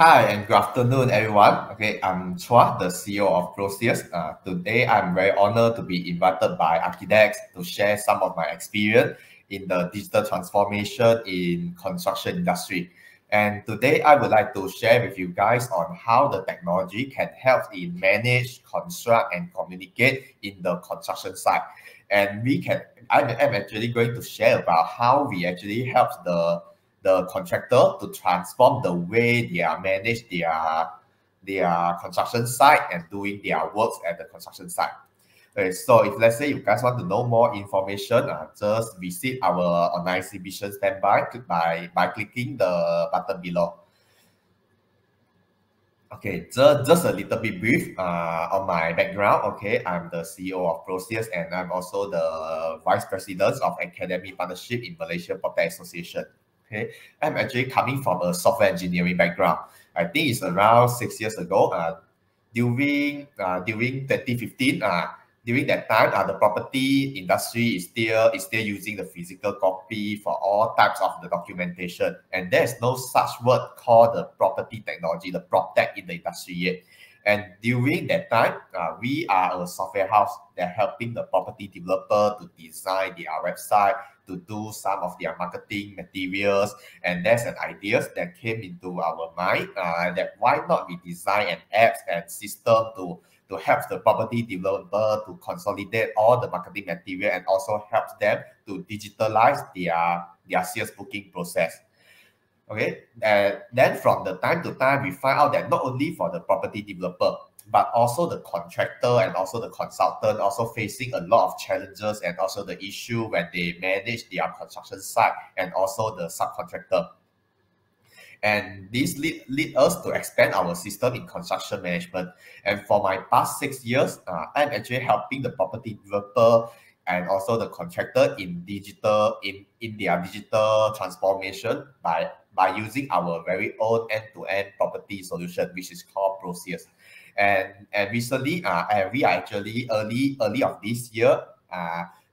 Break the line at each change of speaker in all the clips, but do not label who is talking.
Hi and good afternoon, everyone. Okay, I'm Chua, the CEO of Process. Today, I'm very honored to be invited by architects to share some of my experience in the digital transformation in construction industry. And today, I would like to share with you guys on how the technology can help in manage, construct, and communicate in the construction site. And I'm actually going to share about how we actually help the contractor to transform the way they are manage their construction site and doing their works at the construction site. Okay, so if let's say you guys want to know more information, just visit our online exhibition standby by clicking the button below. Okay, just a little bit brief on my background. Okay, I'm the CEO of Process and I'm also the Vice President of Academy Partnership in Malaysia Protect Association. Okay, I'm actually coming from a software engineering background. I think it's around 6 years ago. During 2015, during that time, the property industry is still using the physical copy for all types of the documentation, and there's no such word called the property technology, the prop tech in the industry yet. And during that time, we are a software house that helping the property developer to design their website, to do some of their marketing materials, and there's an ideas that came into our mind that why not we design an apps and system to help the property developer to consolidate all the marketing material and also helps them to digitalize their sales booking process. Okay, and then from the time to time, we find out that not only for the property developer, but also the contractor and also the consultant also facing a lot of challenges and also the issue when they manage their construction site and also the subcontractor. And this lead us to expand our system in construction management. And for my past 6 years, I'm actually helping the property developer and also the contractor in their digital transformation by using our very own end-to-end property solution, which is called Process. And recently, and we are actually early of this year,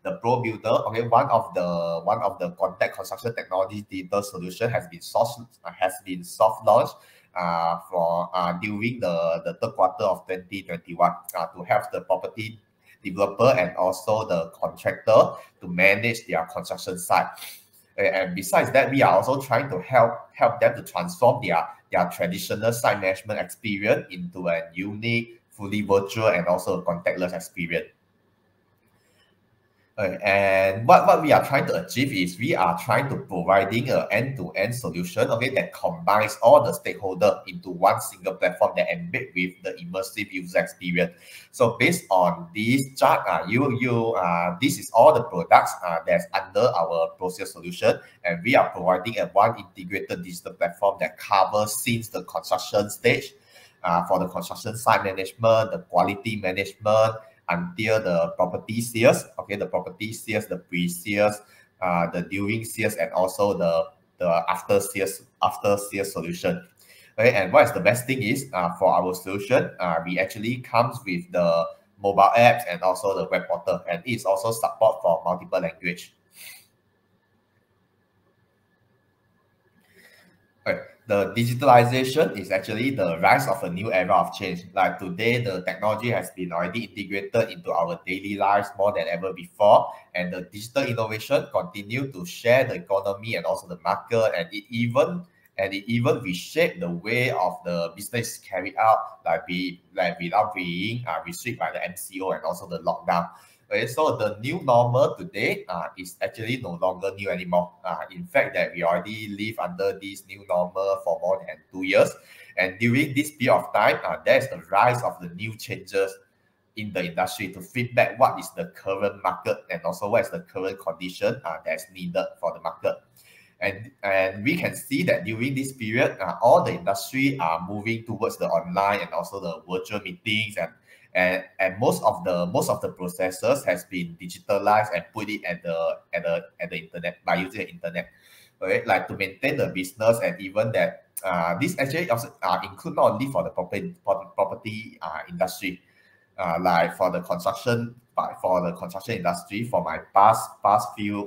the Pro Builder, okay, one of the contact construction technology digital solution has been soft launched for during the third quarter of 2021 to help the property developer and also the contractor to manage their construction site. And besides that, we are also trying to help them to transform their traditional site management experience into a unique, fully virtual and also contactless experience. And what we are trying to achieve is we are trying to providing an end-to-end solution, okay, that combines all the stakeholders into one single platform that embed with the immersive user experience. So based on this chart, this is all the products that's under our Process solution, and we are providing a one integrated digital platform that covers since the construction stage, for the construction site management, the quality management, until the property sales, okay, the property sales, the pre-sales, the during sales, and also the after sales solution. Okay, and what is the best thing is for our solution, we actually comes with the mobile apps and also the web portal, and it's also support for multiple language. Okay. The digitalization is actually the rise of a new era of change. Like today, the technology has been already integrated into our daily lives more than ever before, and the digital innovation continue to share the economy and also the market, and it even reshape the way of the business carried out, like without being restricted by the MCO and also the lockdown. Okay, so the new normal today is actually no longer new anymore. In fact, that we already live under this new normal for more than 2 years. And during this period of time, there's the rise of the new changes in the industry to feedback what is the current market and also what is the current condition that's needed for the market. And we can see that during this period, all the industry are moving towards the online and also the virtual meetings, and most of the processes has been digitalized and put it at the internet by using the internet. Okay, like to maintain the business, and even that this actually also include not only for the property industry, like for the construction, but for the construction industry, for my past 2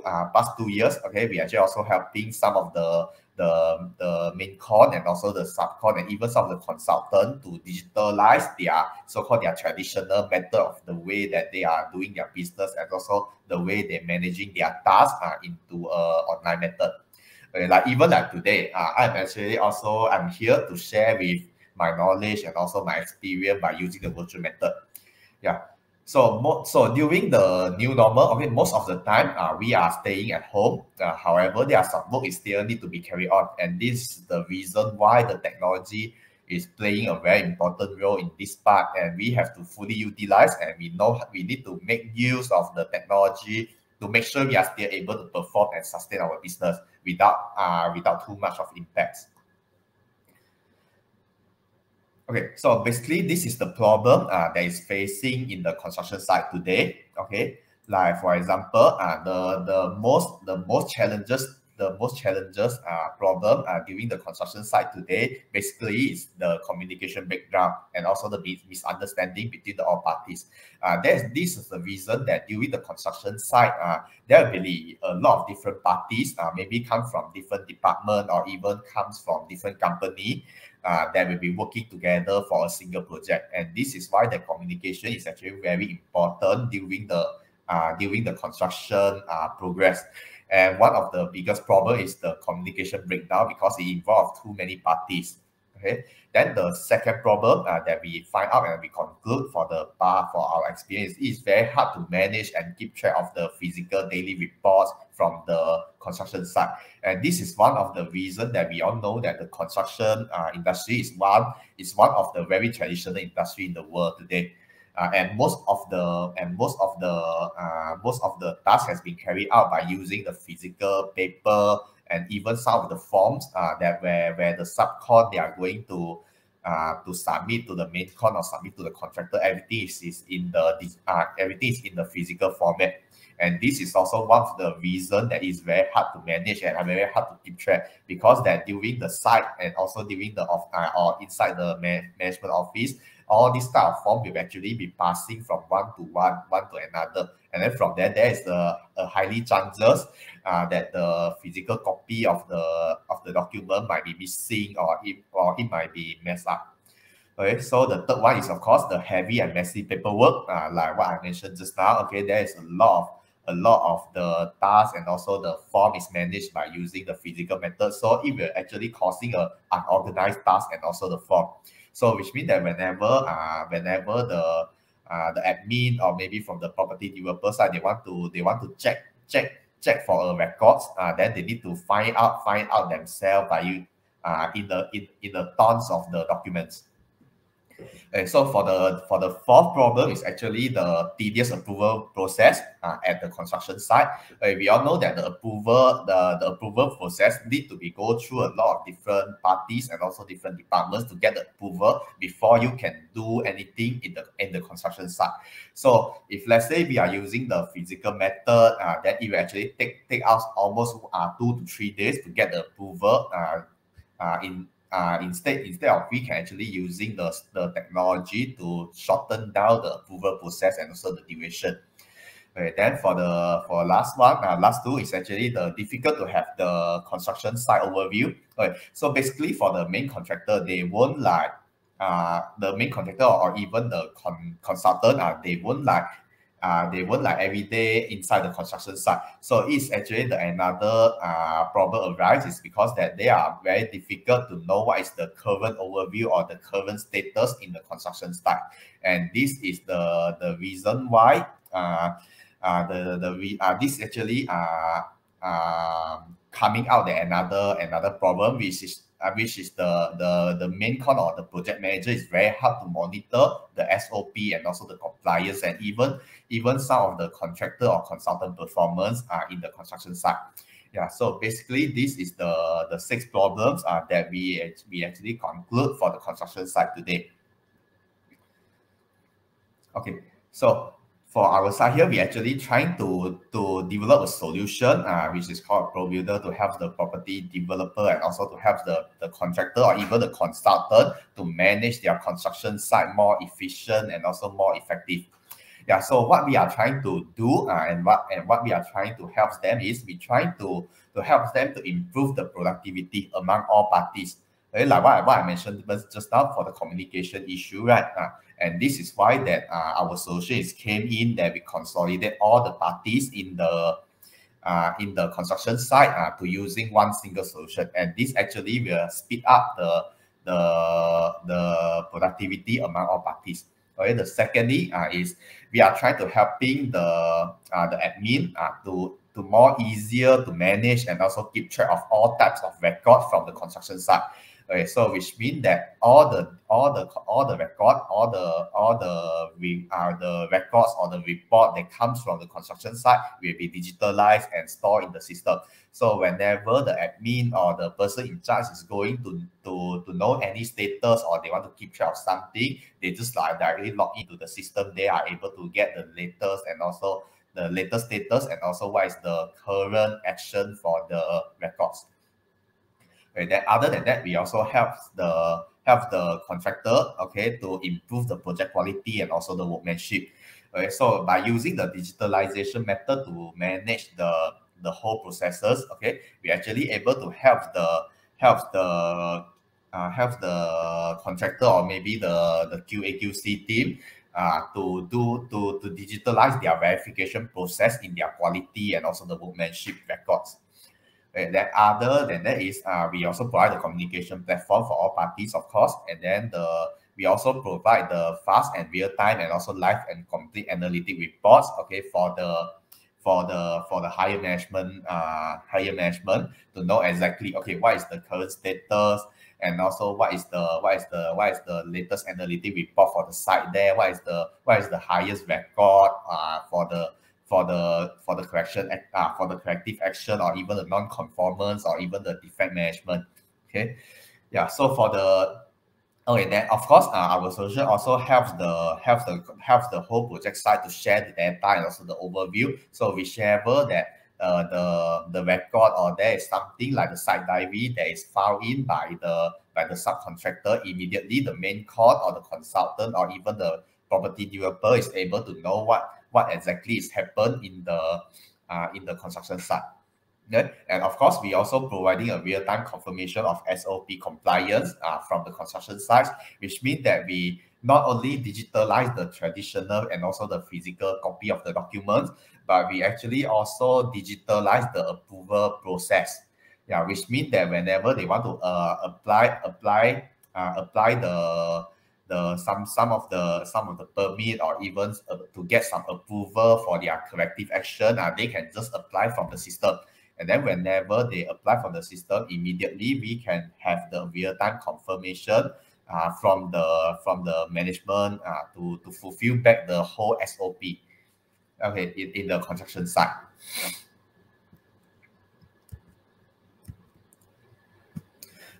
years, okay, we actually also helping some of the the main con and also the sub-con and even some of the consultant to digitalize their so-called their traditional method of the way that they are doing their business and also the way they're managing their tasks into online method. Like even like today, I'm here to share with my knowledge and also my experience by using the virtual method. Yeah. So during the new normal, okay, most of the time we are staying at home. However, there are some work is still need to be carried on, and this is the reason why the technology is playing a very important role in this part, and we have to fully utilize, and we know we need to make use of the technology to make sure we are still able to perform and sustain our business without too much of impacts. Okay, so basically this is the problem that is facing in the construction site today. Okay, like for example, the most challenges problem during the construction site today basically is the communication breakdown and also the misunderstanding between the all parties. This is the reason that during the construction site, there will be a lot of different parties, maybe come from different department or even comes from different company that will be working together for a single project. And this is why the communication is actually very important during the construction progress. And one of the biggest problem is the communication breakdown because it involves too many parties. Okay. Then the second problem that we find out and we conclude for our experience is very hard to manage and keep track of the physical daily reports from the construction site. And this is one of the reasons that we all know that the construction industry is one of the very traditional industry in the world today. And most of the task has been carried out by using the physical paper and even some of the forms that where the subcon they are going to submit to the main con or submit to the contractor. Everything is in the physical format. And this is also one of the reasons that is very hard to manage and very hard to keep track, because that during the site and also during the or inside the management office, all this type of form will actually be passing from one to another. And then from there is a highly chances that the physical copy of the document might be missing or it might be messed up. Okay, so the third one is of course the heavy and messy paperwork, like what I mentioned just now. Okay, there is a lot of the tasks and also the form is managed by using the physical method, so it will actually causing a unorganized task and also the form. So which means that whenever the admin or maybe from the property developer side they want to check for a records, then they need to find out themselves by in the tons of the documents. And so for the fourth problem is actually the tedious approval process at the construction site. We all know that the approval process need to be go through a lot of different parties and also different departments to get the approval before you can do anything in the construction site. So if let's say we are using the physical method, then it will actually take us almost 2 to 3 days to get the approval instead of we can actually using the technology to shorten down the approval process and also the duration. Okay, then for last two is actually the difficult to have the construction site overview. Okay, so basically for the main contractor, they won't like the main contractor or even the consultant, they won't like every day inside the construction site. So it's actually another problem arises because that they are very difficult to know what is the current overview or the current status in the construction site. And this is the reason why this actually coming out the another problem, which is the main con or the project manager is very hard to monitor the SOP and also the compliance and even some of the contractor or consultant performance in the construction site. Yeah, so basically this is the 6 problems that we actually conclude for the construction site today. Okay, so for our side here, we actually trying to develop a solution which is called ProBuilder, to help the property developer and also to help the contractor or even the consultant to manage their construction site more efficient and also more effective. Yeah, so what we are trying to do and what we are trying to help them is we trying to help them to improve the productivity among all parties. Okay, like what I mentioned just now for the communication issue, right? And this is why that our solutions came in that we consolidate all the parties in the construction site to using one single solution, and this actually will speed up the productivity among all parties. Okay, the secondly is we are trying to helping the admin to more easier to manage and also keep track of all types of records from the construction site. Okay, so which means that all the record, the records or the report that comes from the construction site will be digitalized and stored in the system. So whenever the admin or the person in charge is going to know any status or they want to keep track of something, they just like directly log into the system. They are able to get the latest and also the latest status and also what is the current action for the records. Okay, then other than that, we also help the contractor, okay, to improve the project quality and also the workmanship. Okay, so by using the digitalization method to manage the whole processes, okay, we actually able to help the contractor or maybe the QA/QC team to digitalize their verification process in their quality and also the workmanship records. Then other than that is we also provide the communication platform for all parties, of course, and then we also provide the fast and real time and also live and complete analytic reports, okay, for the higher management to know exactly, okay, what is the current status and also what is the latest analytic report for the site there, what is the highest record for the corrective action or even the non-conformance or even the defect management. Okay, yeah. So for the then of course our solution also helps the whole project site to share the data and also the overview. So whichever that the record or there is something like the site diary that is filed in by the subcontractor, immediately the main court or the consultant or even the property developer is able to know what exactly is happened in the construction site. Okay? And of course, we also providing a real-time confirmation of SOP compliance from the construction sites, which means that we not only digitalize the traditional and also the physical copy of the documents, but we actually also digitalize the approval process. Yeah, which means that whenever they want to apply some of the permit or even to get some approval for their corrective action, they can just apply from the system. And then whenever they apply from the system, immediately we can have the real-time confirmation from the management to fulfill back the whole SOP, okay, in the construction site.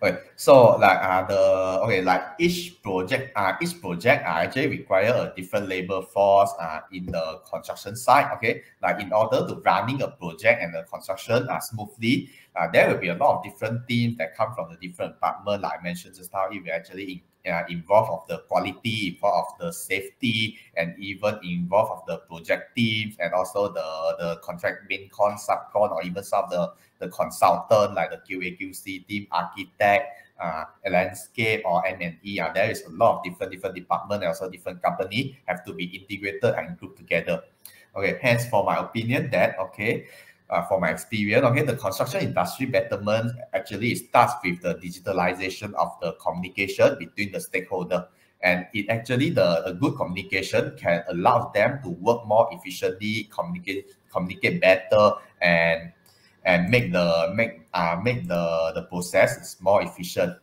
Okay, so like each project actually require a different labor force in the construction site. Okay, like in order to running a project and the construction smoothly, there will be a lot of different teams that come from the different department. Like I mentioned just now, it will actually involve of the quality, involve of the safety, and even involve of the project teams and also the contract main con, subcon, or even some of the consultant like the QA/QC team, architect, landscape or M&E. There is a lot of different departments and also different company have to be integrated and grouped together. Okay, hence for my opinion that for my experience, the construction industry betterment actually starts with the digitalization of the communication between the stakeholder. And it actually a good communication can allow them to work more efficiently, communicate better, and make the process more efficient.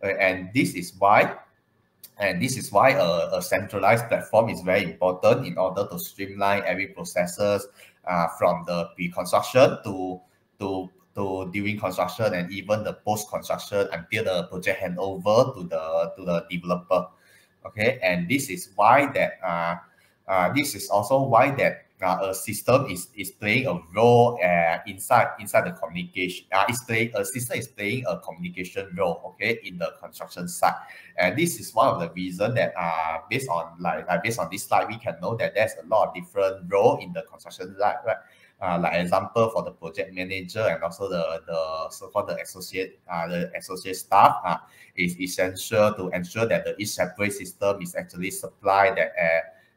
And this is why a centralized platform is very important in order to streamline every processes from the pre-construction to during construction and even the post-construction until the project handover to the developer. Okay, and this is why that this is also why that a system is playing a role inside the communication. A system is playing a communication role, okay, in the construction site. And this is one of the reasons that based on this slide, we can know that there's a lot of different role in the construction site, right? Like example for the project manager and also the so-called the associate staff is essential to ensure that each separate system is actually supplied that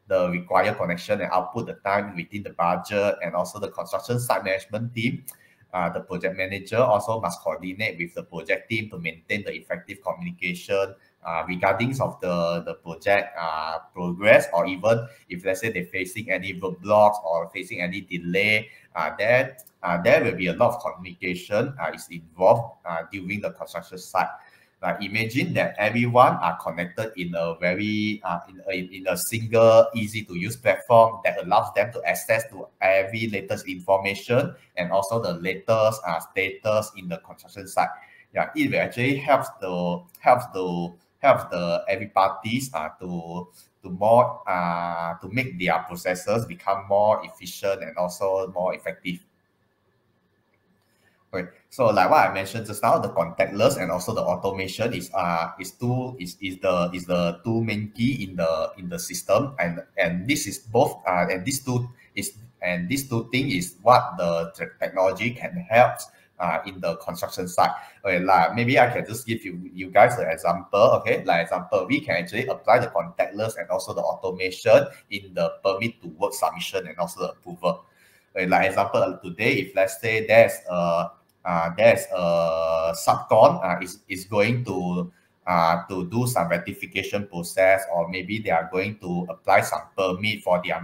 the required connection and output the time within the budget. And also the construction site management team, the project manager also must coordinate with the project team to maintain the effective communication regarding of the project progress, or even if let's say they're facing any roadblocks or facing any delay, then there will be a lot of communication is involved during the construction site. Imagine that everyone are connected in a very in a single easy to use platform that allows them to access to every latest information and also the latest status in the construction site. Yeah, it will actually helps the every parties to more to make their processes become more efficient and also more effective. Okay, so like what I mentioned just now, the contactless and also the automation is the two main key in the system, and this is both these two things is what the technology can help in the construction site. Okay, like maybe I can just give you guys an example. Okay, like example, we can actually apply the contactless and also the automation in the permit to work submission and also the approval. Okay, like example, today, if let's say there's a subcon is going to do some rectification process, or maybe they are going to apply some permit for their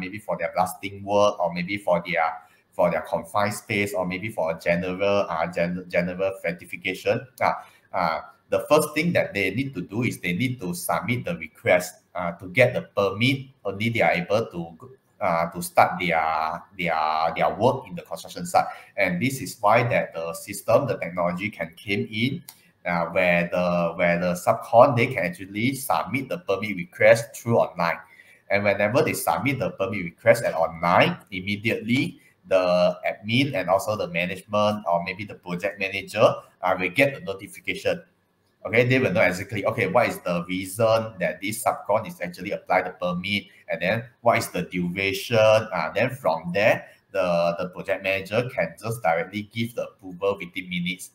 blasting work, or maybe for their confined space, or maybe for a general rectification. The first thing that they need to do is they need to submit the request to get the permit. Only they are able to start their work in the construction site. And this is why that the system, the technology can came in where the subcon, they can actually submit the permit request through online. And whenever they submit the permit request at online, immediately the admin and also the management, or maybe the project manager will get the notification. Okay, they will know exactly, okay, what is the reason that this subcon is actually applied the permit, and then what is the duration. Then from there, the project manager can just directly give the approval within minutes.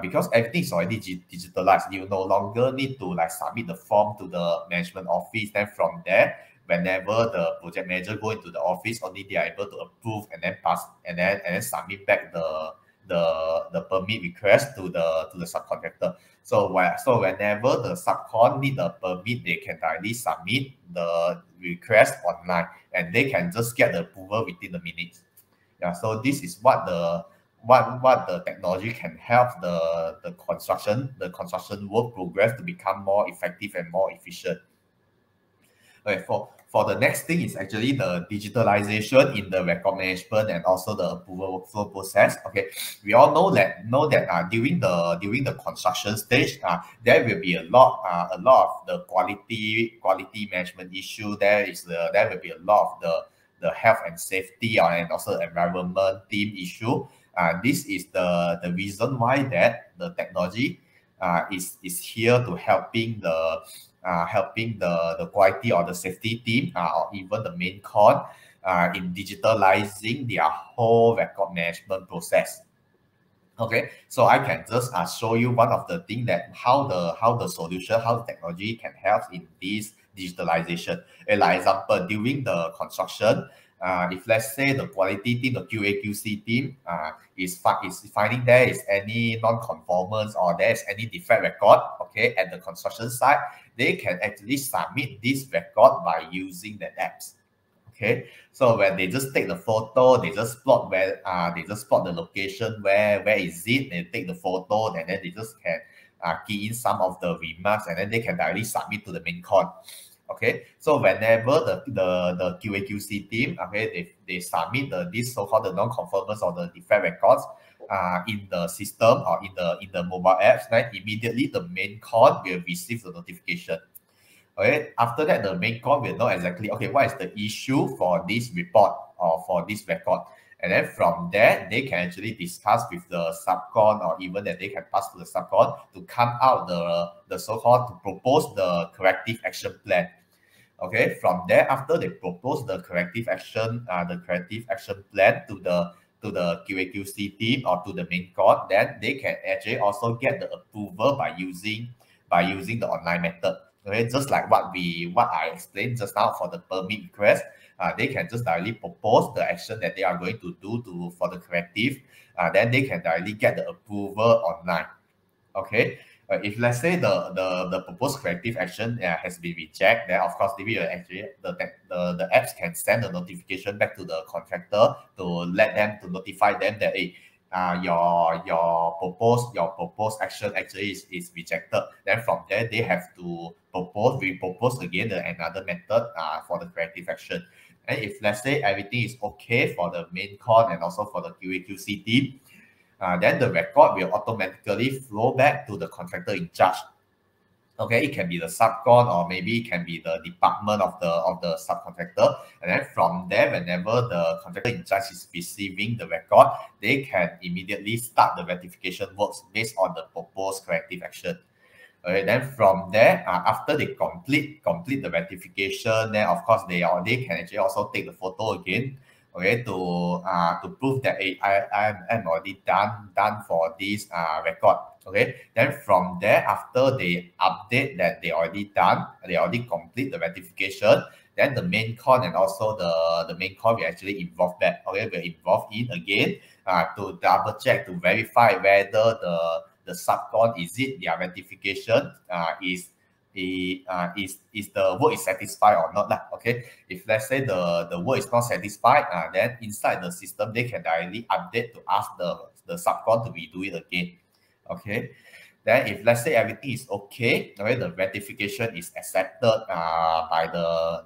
Because everything is already digitalized, you no longer need to like submit the form to the management office. Then from there, whenever the project manager go into the office, only they are able to approve and then pass and then submit back the permit request to the subcontractor. So whenever the subcon need a permit, they can directly submit the request online, and they can just get the approval within the minutes. Yeah, so this is what the technology can help the construction work progress to become more effective and more efficient. Okay, for the next thing is actually the digitalization in the record management and also the approval workflow process. Okay, we all know that during the construction stage, there will be a lot of the quality management issue. There will be a lot of the health and safety and also environment team issue. This is the reason why that the technology is here to helping the quality or the safety team, or even the main con in digitalizing their whole record management process. Okay, so I can just show you one of the things that how the technology can help in this digitalization. Like example, during the construction, if let's say the quality team, the QA/QC team is finding there is any non-conformance or there is any defect record, okay, at the construction site, they can actually submit this record by using the apps. Okay, so when they just take the photo, they just plot the location, where is it, they take the photo, and then they just can key in some of the remarks, and then they can directly submit to the main con. Okay, so whenever the QA/QC team, okay, they submit this so-called the non-conformance or the defect records in the system or in the mobile apps, right, immediately the main con will receive the notification. Okay, after that, the main con will know exactly, okay, what is the issue for this report. or for this record. And then from there, they can actually discuss with the subcon, or even that they can pass to the subcon to come out the so-called, to propose the corrective action plan. Okay, from there, after they propose the corrective action plan to the QAQC team or to the main court, then they can actually also get the approval by using the online method. Okay, just like what I explained just now for the permit request, they can just directly propose the action that they are going to do for the corrective. Then they can directly get the approval online. Okay, if let's say the proposed corrective action has been rejected, then of course they will actually the apps can send a notification back to the contractor to let them, to notify them that, hey, your proposed action actually is rejected. Then from there they have to repropose again another method for the corrective action. And if let's say everything is okay for the main con and also for the QAQC team, then the record will automatically flow back to the contractor in charge. Okay, it can be the subcon, or maybe it can be the department of the subcontractor. And then from there, whenever the contractor in charge is receiving the record, they can immediately start the rectification works based on the proposed corrective action. Okay, then from there, after they complete the rectification, then of course they can actually also take the photo again. Okay, to prove that I'm already done for this record. Okay, then from there, after they update that they already complete the rectification, then the main con and also the main con will actually involve back. Okay, will involve in again to double check, to verify whether the subcon, is it their rectification is the work is satisfied or not lah. Okay, if let's say the work is not satisfied, then inside the system they can directly update to ask the subcon to redo it again. Okay, then if let's say everything is okay, the rectification is accepted by the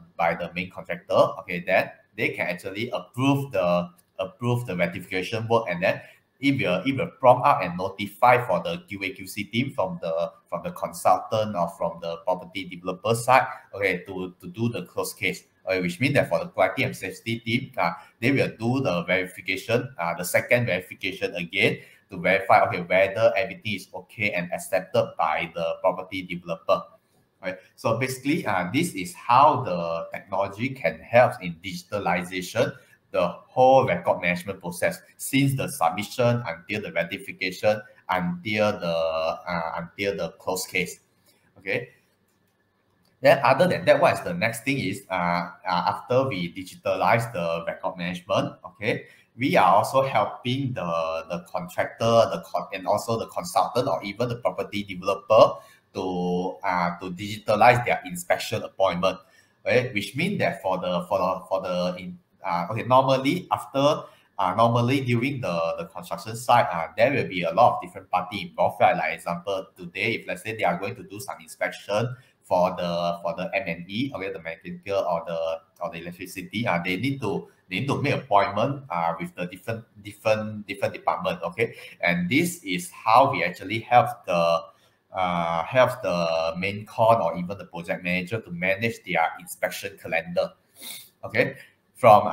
main contractor. Okay, then they can actually approve the rectification work, and then it will prompt up and notify for the QAQC team from the consultant or from the property developer side, okay, to do the close case. Okay, which means that for the quality and safety team, they will do the verification, the second verification again, to verify, okay, whether everything is okay and accepted by the property developer. Right. So basically, this is how the technology can help in digitalization the whole record management process, since the submission until the rectification until the close case. Okay. Then other than that, what is the next thing is after we digitalize the record management, okay, we are also helping the contractor, and also the consultant, or even the property developer to digitalize their inspection appointment. Okay, which means that normally during the construction site, there will be a lot of different parties involved, right? Like example, today, if let's say they are going to do some inspection for the M&E, okay, the mechanical or the electricity, they need to make appointment with the different department. Okay, and this is how we actually help the main con or even the project manager to manage their inspection calendar. Okay, from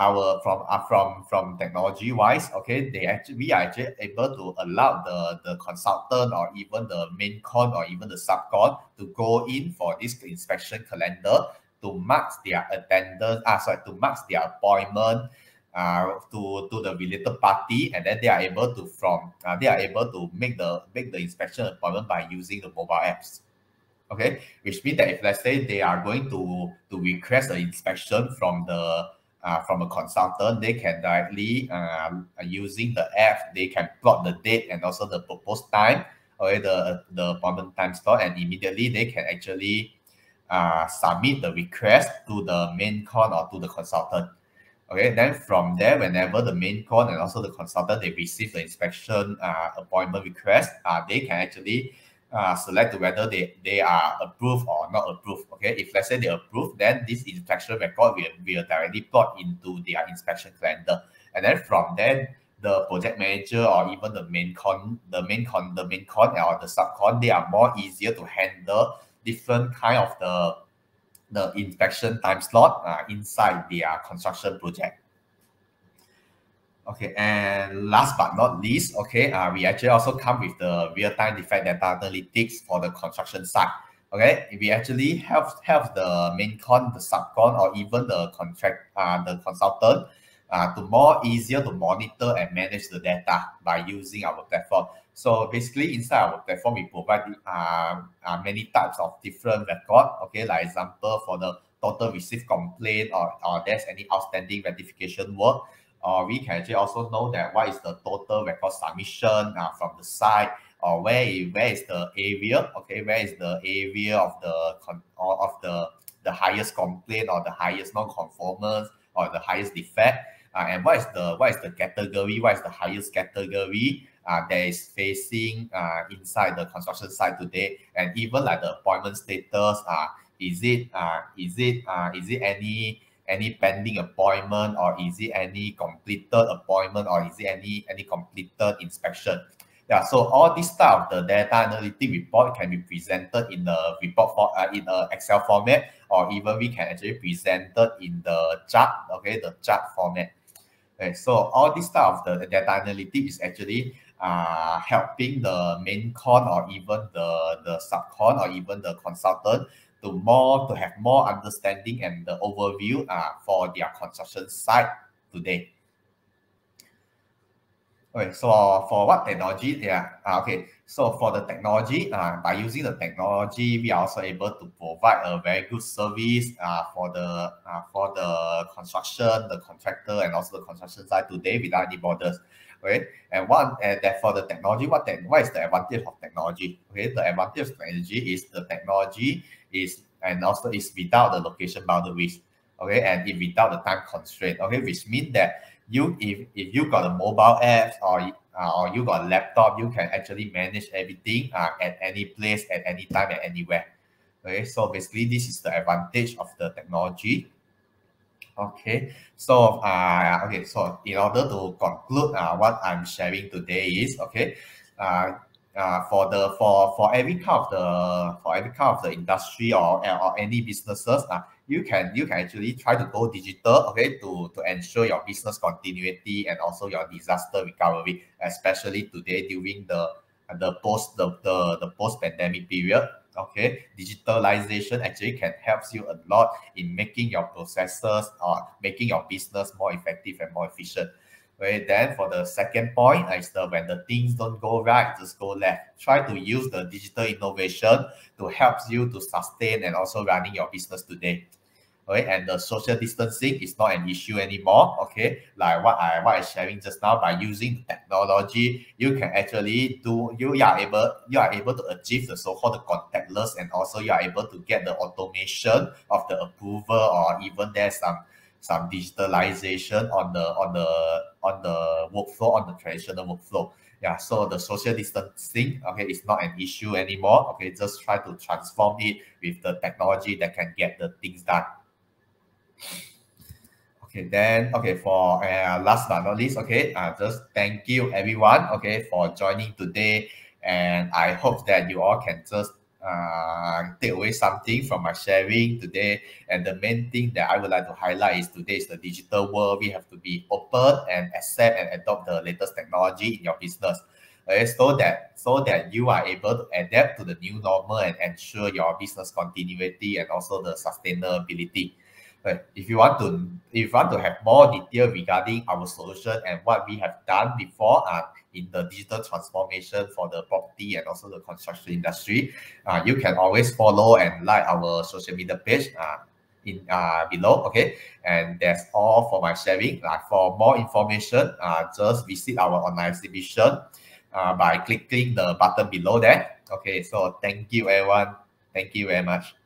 technology wise, okay, we are actually able to allow the consultant or even the main con or even the subcon to go in for this inspection calendar to mark their attendance, to mark their appointment to the related party, and then they are able to make the inspection appointment by using the mobile apps. Okay, which means that if let's say they are going to request an inspection from a consultant, they can directly using the app, they can plot the date and also the proposed time, okay, the appointment time slot, and immediately they can actually submit the request to the main con or to the consultant. Okay, then from there, whenever the main con and also the consultant, they receive the inspection appointment request, they can actually select whether they are approved or not approved. Okay, if let's say they approve, then this inspection record will directly plot into their inspection calendar, and then from there, the project manager or even the main con or the subcon, they are more easier to handle different kind of the inspection time slot inside their construction project. Okay, and last but not least, okay, we actually also come with the real-time defect data analytics for the construction site. Okay, we actually help the main con, the subcon, or even the the consultant, to more easier to monitor and manage the data by using our platform. So basically, inside our platform, we provide many types of different record. Okay, like example for the total received complaint, or there's any outstanding rectification work. Or we can actually also know that what is the total record submission from the site, or where is the area, okay, where is the area of the highest complaint, or the highest non-conformance, or the highest defect, and what is the category, what is the highest category that is facing inside the construction site today, and even like the appointment status, is it any pending appointment, or is it any completed appointment, or is it any completed inspection. Yeah, so all this type of the data analytic report can be presented in the report in a Excel format, or even we can actually present it in the chart, okay, the chart format. Okay, so all this type of the data analytic is actually helping the main con, or even the subcon, or even the consultant to have more understanding and the overview for their construction site today. Okay, so for what technology? Yeah, okay. So for the technology, by using the technology, we are also able to provide a very good service for the construction, the contractor, and also the construction site today without any borders. Okay, and that for the technology, what is the advantage of technology? Okay, the advantage of technology is the technology is without the location boundaries. Okay, and without the time constraint. Okay, which means that if you got a mobile app, or you got a laptop, you can actually manage everything at any place, at any time, at anywhere. Okay, so basically this is the advantage of the technology. Okay, so so in order to conclude, what I'm sharing today is, okay, for every kind of the industry, or any businesses, you can actually try to go digital, okay, to ensure your business continuity and also your disaster recovery, especially today during the post pandemic period. Okay, digitalization actually can help you a lot in making your processes, or making your business more effective and more efficient. Okay, then for the second point is when the things don't go right, just go left. Try to use the digital innovation to help you to sustain and also running your business today. Okay, and the social distancing is not an issue anymore. Okay, like what I sharing just now, by using technology, you can actually you are able to achieve the so-called contactless, and also you are able to get the automation of the approval, or even there's some digitalization on the workflow, on the traditional workflow. Yeah, so the social distancing, okay, is not an issue anymore. Okay, just try to transform it with the technology that can get the things done. Okay, then, okay, for last but not least, okay, just thank you everyone, okay, for joining today, and I hope that you all can just take away something from my sharing today. And the main thing that I would like to highlight is today is the digital world. We have to be open and accept and adopt the latest technology in your business. Okay, so that you are able to adapt to the new normal and ensure your business continuity and also the sustainability. But if you want to have more detail regarding our solution and what we have done before in the digital transformation for the property and also the construction industry, you can always follow and like our social media page in below. Okay, and that's all for my sharing. For more information, just visit our online exhibition by clicking the button below there. Okay, so thank you everyone. Thank you very much.